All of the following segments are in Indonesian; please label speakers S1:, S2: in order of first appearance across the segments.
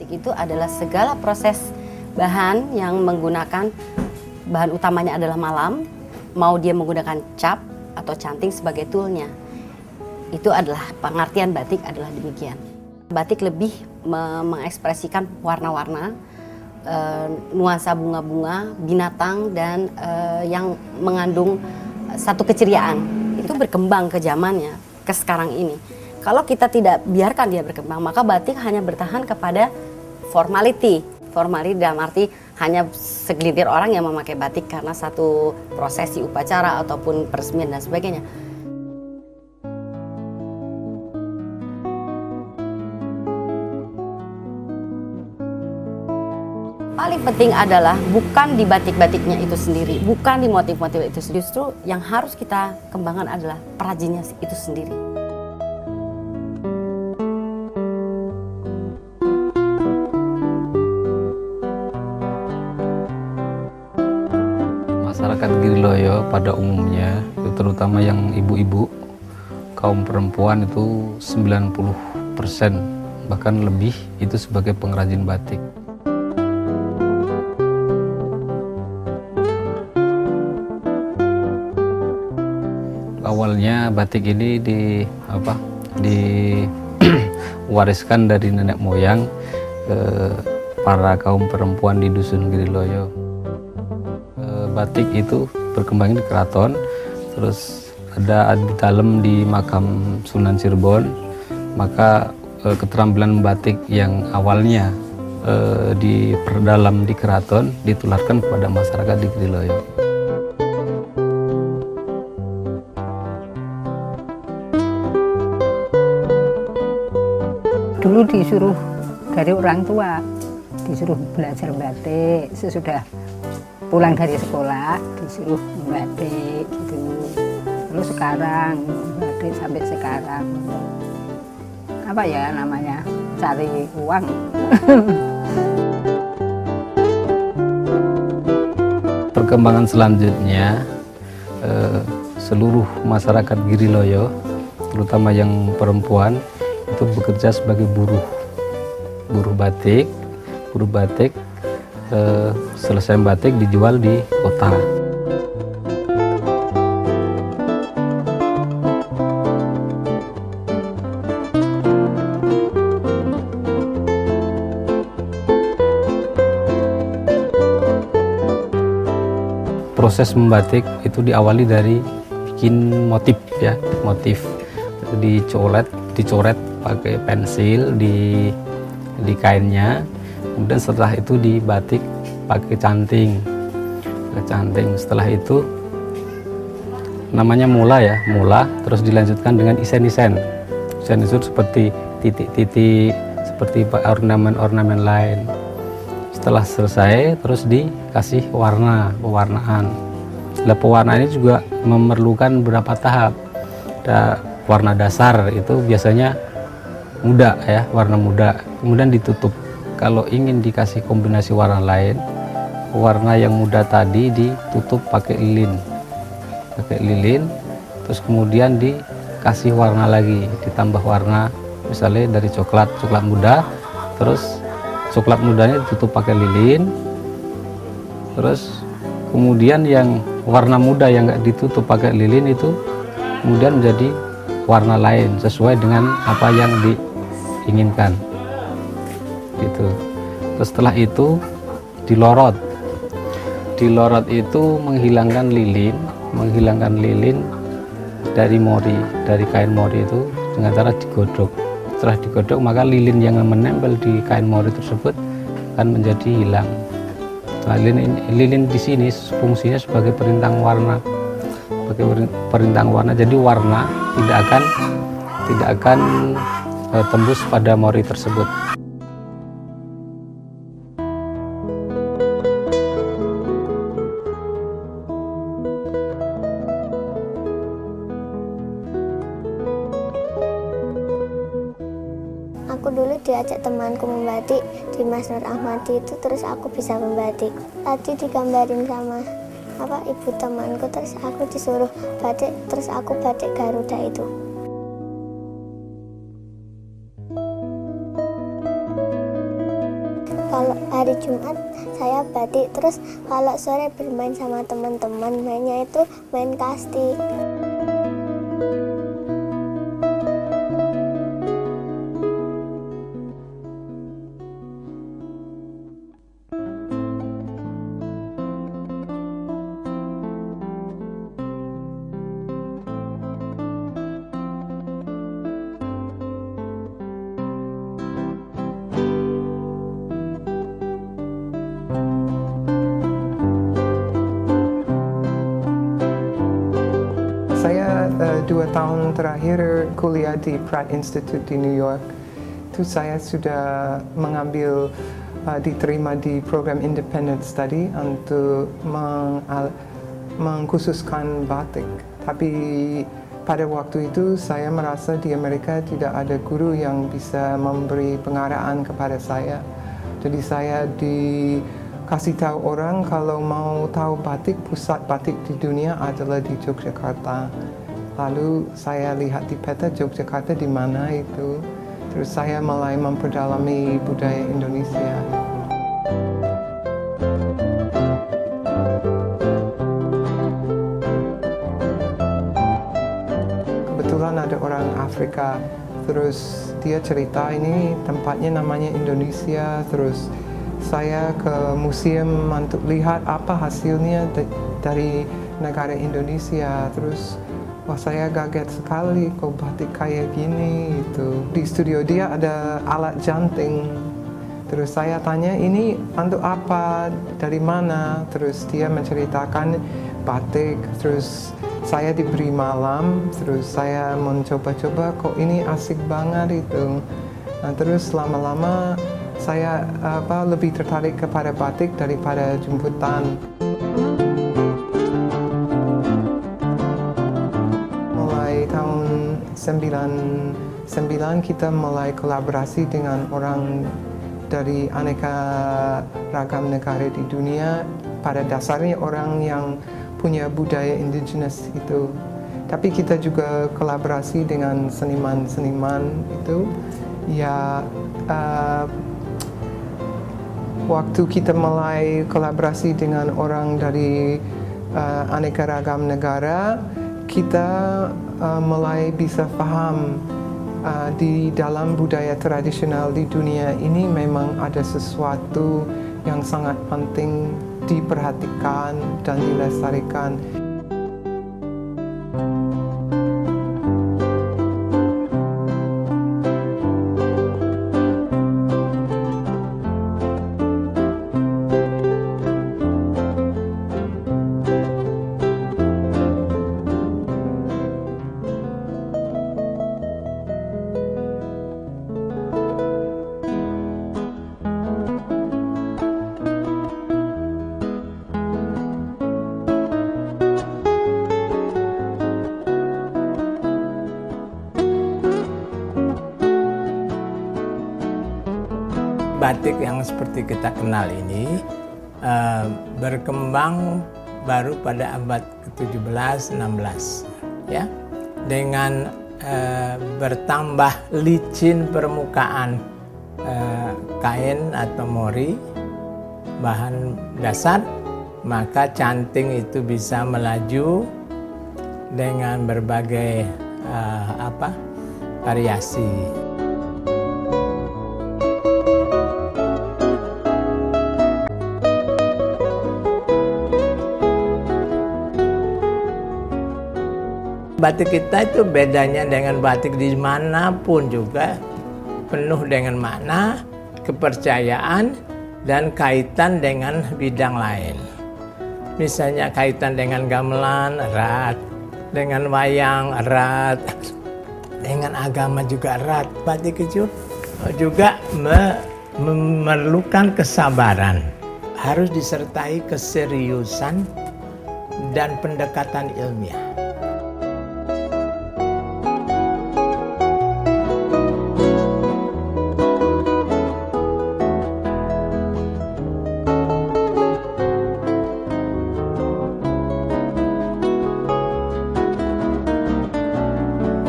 S1: batik itu adalah segala proses bahan yang menggunakan bahan utamanya adalah malam, mau dia menggunakan cap atau canting sebagai toolnya. Itu adalah pengertian batik adalah demikian. Batik lebih mengekspresikan warna-warna, nuansa bunga-bunga, binatang, dan yang mengandung satu keceriaan. Itu berkembang ke zamannya, ke sekarang ini. Kalau kita tidak biarkan dia berkembang, maka batik hanya bertahan kepada formality. Formality dalam arti hanya segelintir orang yang memakai batik karena satu prosesi upacara ataupun peresmian dan sebagainya. Paling penting adalah bukan di batik-batiknya itu sendiri, bukan di motif-motif itu sendiri. Justru yang harus kita kembangkan adalah perajinnya itu sendiri.
S2: Masyarakat Giriloyo pada umumnya, terutama yang ibu-ibu, kaum perempuan itu 90% bahkan lebih itu sebagai pengrajin batik. Awalnya batik ini diwariskan dari nenek moyang para kaum perempuan di dusun Giriloyo. Batik itu berkembang di keraton, terus ada di dalam di makam Sunan Cirebon, maka keterampilan batik yang awalnya diperdalam di keraton ditularkan kepada masyarakat di Giriloyo.
S3: Dulu disuruh dari orang tua, disuruh belajar batik, sesudah pulang dari sekolah disuruh membatik gitu. Terus sekarang batik sampai sekarang apa ya namanya, cari uang.
S2: Perkembangan selanjutnya seluruh masyarakat Giriloyo, terutama yang perempuan, itu bekerja sebagai buruh batik. Selesai batik dijual di kota. Proses membatik itu diawali dari bikin motif ya, motif dicoret pakai pensil di kainnya. Kemudian setelah itu dibatik pakai canting. Setelah itu namanya mula, terus dilanjutkan dengan isen-isen. Isen itu seperti titik-titik, seperti ornamen-ornamen lain. Setelah selesai, terus dikasih pewarnaan. Pewarnaan ini juga memerlukan beberapa tahap. Ada warna dasar, itu biasanya muda ya, warna muda. Kemudian ditutup. Kalau ingin dikasih kombinasi warna lain, warna yang muda tadi ditutup pakai lilin, terus kemudian dikasih warna lagi, ditambah warna, misalnya dari coklat muda, terus coklat mudanya ditutup pakai lilin, terus kemudian yang warna muda yang nggak ditutup pakai lilin itu kemudian menjadi warna lain sesuai dengan apa yang diinginkan. Gitu. Terus setelah itu dilorot itu menghilangkan lilin dari kain mori itu dengan cara digodok. Setelah digodok maka lilin yang menempel di kain mori tersebut akan menjadi hilang. Nah, lilin di sini fungsinya sebagai perintang warna, jadi warna tidak akan tembus pada mori tersebut.
S4: Aku dulu diajak temanku membatik di Mas Nur Ahmadi itu, terus aku bisa membatik. Tadi digambarin sama ibu temanku, terus aku disuruh batik, terus aku batik Garuda itu. kalau hari Jumat saya batik, terus kalau sore bermain sama teman-teman, mainnya itu main kasti.
S5: Saya 2 tahun terakhir kuliah di Pratt Institute di New York. Itu saya sudah mengambil diterima di program Independent Study untuk mengkhususkan batik. Tapi pada waktu itu saya merasa di Amerika tidak ada guru yang bisa memberi pengarahan kepada saya. Jadi saya dikasih tahu orang kalau mau tahu batik, pusat batik di dunia adalah di Yogyakarta. Lalu saya lihat di peta Yogyakarta di mana itu. Terus saya mulai memperdalami budaya Indonesia. Kebetulan ada orang Afrika, terus dia cerita ini tempatnya namanya Indonesia, terus saya ke museum untuk lihat apa hasilnya dari negara Indonesia, terus wah saya kaget sekali kok batik kayak gini itu. Di studio dia ada alat janting. Terus saya tanya ini untuk apa, dari mana? Terus dia menceritakan batik. Terus saya diberi malam. Terus saya mencoba-coba kok ini asik banget itu. Nah, terus lama-lama saya lebih tertarik kepada batik daripada jemputan. Tahun 99 kita mulai kolaborasi dengan orang dari aneka ragam negara di dunia. Pada dasarnya orang yang punya budaya indigenous itu. Tapi kita juga kolaborasi dengan seniman-seniman itu. Ya, waktu kita mulai kolaborasi dengan orang dari aneka ragam negara, kita mulai bisa paham di dalam budaya tradisional di dunia ini memang ada sesuatu yang sangat penting diperhatikan dan dilestarikan.
S6: Batik yang seperti kita kenal ini berkembang baru pada abad ke-17-16 ya. Dengan bertambah licin permukaan kain atau mori bahan dasar, maka canting itu bisa melaju dengan berbagai variasi. Batik kita itu bedanya dengan batik dimanapun juga penuh dengan makna, kepercayaan, dan kaitan dengan bidang lain. Misalnya kaitan dengan gamelan erat, dengan wayang erat, dengan agama juga erat. Batik itu juga memerlukan kesabaran, harus disertai keseriusan dan pendekatan ilmiah.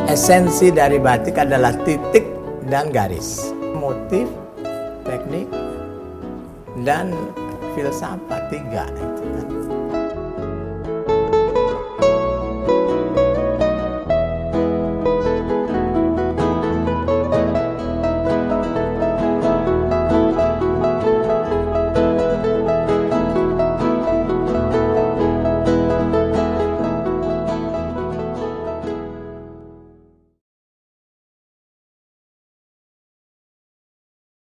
S6: Esensi dari batik adalah titik dan garis, motif, teknik, dan filsafat, tiga itu kan.